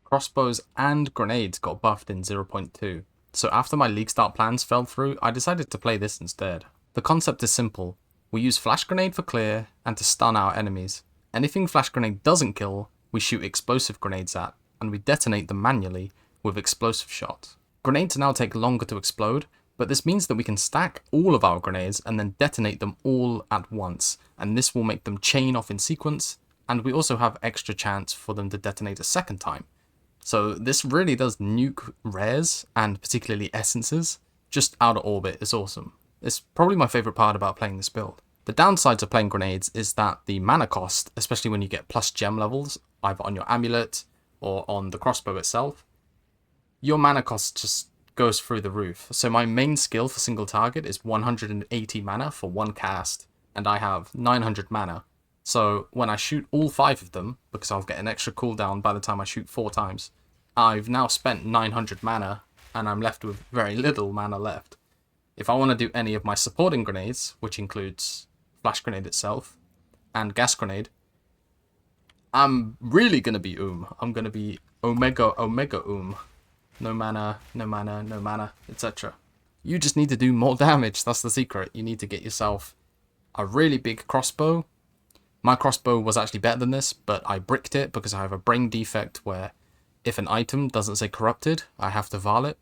crossbows and grenades got buffed in 0.2. So after my League Start plans fell through, I decided to play this instead. The concept is simple. We use flash grenade for clear and to stun our enemies. Anything flash grenade doesn't kill, we shoot explosive grenades at, and we detonate them manually with explosive shots. Grenades now take longer to explode, but this means that we can stack all of our grenades and then detonate them all at once, and this will make them chain off in sequence, and we also have extra chance for them to detonate a second time. So this really does nuke rares, and particularly essences, just out of orbit. It's awesome. It's probably my favourite part about playing this build. The downsides of playing grenades is that the mana cost, especially when you get plus gem levels, either on your amulet or on the crossbow itself, your mana cost just goes through the roof. So my main skill for single target is 180 mana for one cast, and I have 900 mana. So when I shoot all 5 of them, because I'll get an extra cooldown by the time I shoot 4 times, I've now spent 900 mana, and I'm left with very little mana left. If I want to do any of my supporting grenades, which includes flash grenade itself, and gas grenade, I'm really going to be I'm going to be omega No mana, no mana, no mana, etc. You just need to do more damage, that's the secret. You need to get yourself a really big crossbow. My crossbow was actually better than this, but I bricked it because I have a brain defect where if an item doesn't say corrupted, I have to varl it.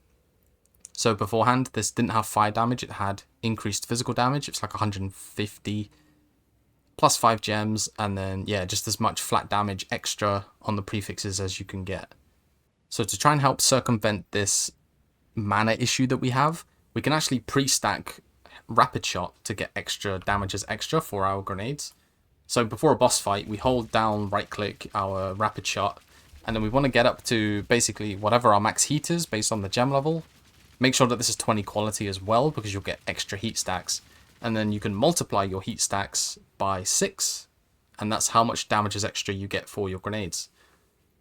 So beforehand, this didn't have fire damage, it had increased physical damage. It's like 150 plus 5 gems, and then yeah, just as much flat damage extra on the prefixes as you can get. So to try and help circumvent this mana issue that we have, we can actually pre-stack rapid shot to get extra damage as extra for our grenades. So before a boss fight, we hold down right click our rapid shot, and then we want to get up to basically whatever our max heat is based on the gem level. Make sure that this is 20 quality as well, because you'll get extra heat stacks. And then you can multiply your heat stacks by 6, and that's how much damage as extra you get for your grenades.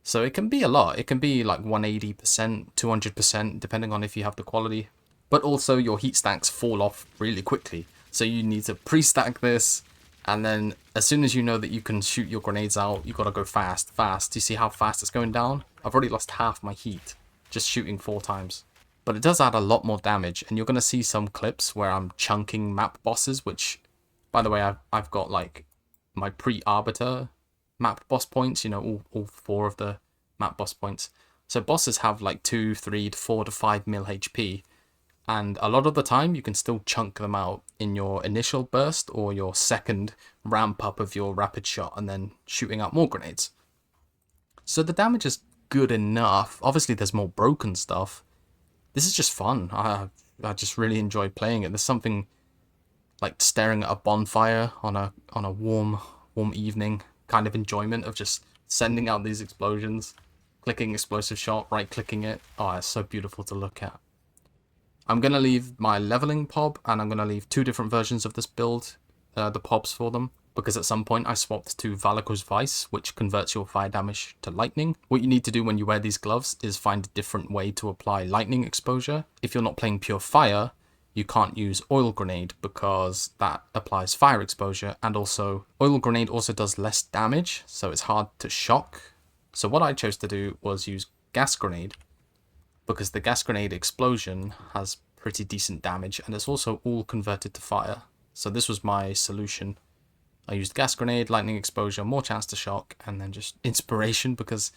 So it can be a lot. It can be like 180%, 200%, depending on if you have the quality. But also your heat stacks fall off really quickly. So you need to pre-stack this, and then as soon as you know that you can shoot your grenades out, you gotta go fast. Do you see how fast it's going down? I've already lost half my heat just shooting 4 times. But it does add a lot more damage, and you're gonna see some clips where I'm chunking map bosses, which, by the way, I've got like my pre-arbiter map boss points, you know, all 4 of the map boss points. So bosses have like 2, 3, 4 to 5 mil HP, and a lot of the time you can still chunk them out in your initial burst or your second ramp up of your rapid shot and then shooting out more grenades. So the damage is good enough. Obviously there's more broken stuff. This is just fun. I just really enjoy playing it. There's something like staring at a bonfire on a warm evening kind of enjoyment of just sending out these explosions, clicking explosive shot, right clicking it. Oh, it's so beautiful to look at. I'm going to leave my leveling POB, and I'm going to leave 2 different versions of this build, the POBs for them, because at some point I swapped to Valak's Vice, which converts your fire damage to lightning. What you need to do when you wear these gloves is find a different way to apply lightning exposure. If you're not playing pure fire, you can't use oil grenade because that applies fire exposure, and also oil grenade also does less damage, so it's hard to shock. So what I chose to do was use gas grenade, because the gas grenade explosion has pretty decent damage, and it's also all converted to fire. So this was my solution. I used gas grenade, lightning exposure, more chance to shock, and then just inspiration, because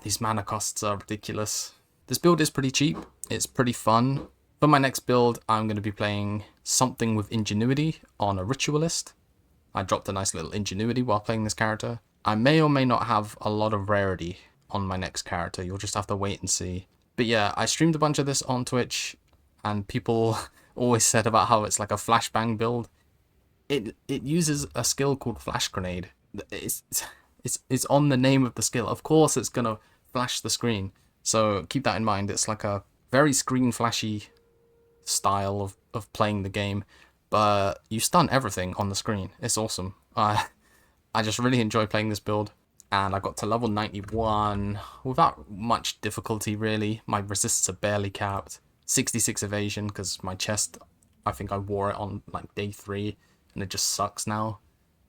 these mana costs are ridiculous. This build is pretty cheap, it's pretty fun. For my next build, I'm going to be playing something with ingenuity on a ritualist. I dropped a nice little ingenuity while playing this character. I may or may not have a lot of rarity on my next character, you'll just have to wait and see. But yeah, I streamed a bunch of this on Twitch, and people always said about how it's like a flashbang build. It uses a skill called flash grenade. It's on the name of the skill. Of course it's gonna flash the screen. So keep that in mind. It's like a very screen flashy style of playing the game, but you stun everything on the screen. It's awesome. I just really enjoy playing this build, and I got to level 91 without much difficulty really. My resists are barely capped. 66 evasion because my chest, I think I wore it on like day 3 and it just sucks now.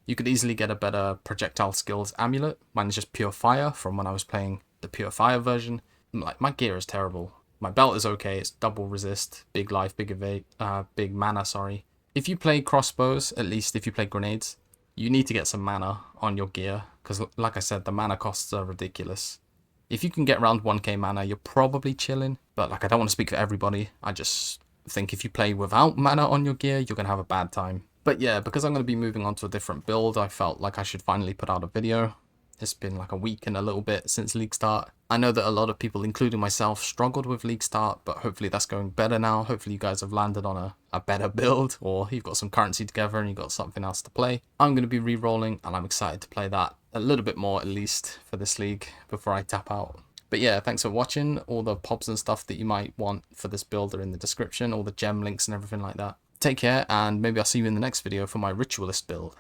You could easily get a better projectile skills amulet. Mine is just pure fire from when I was playing the pure fire version. Like, my gear is terrible. My belt is okay, it's double resist, big life, big evade, big mana, sorry. If you play crossbows, at least if you play grenades, you need to get some mana on your gear, because like I said, the mana costs are ridiculous. If you can get around 1k mana, you're probably chilling, but like, I don't want to speak for everybody. I just think if you play without mana on your gear, you're going to have a bad time. But yeah, because I'm going to be moving on to a different build, I felt like I should finally put out a video. It's been like a week and a little bit since League Start. I know that a lot of people, including myself, struggled with League Start, but hopefully that's going better now. Hopefully you guys have landed on a better build, or you've got some currency together and you've got something else to play. I'm going to be re-rolling, and I'm excited to play that a little bit more, at least, for this league before I tap out. But yeah, thanks for watching. All the POBs and stuff that you might want for this build are in the description, all the gem links and everything like that. Take care, and maybe I'll see you in the next video for my ritualist build.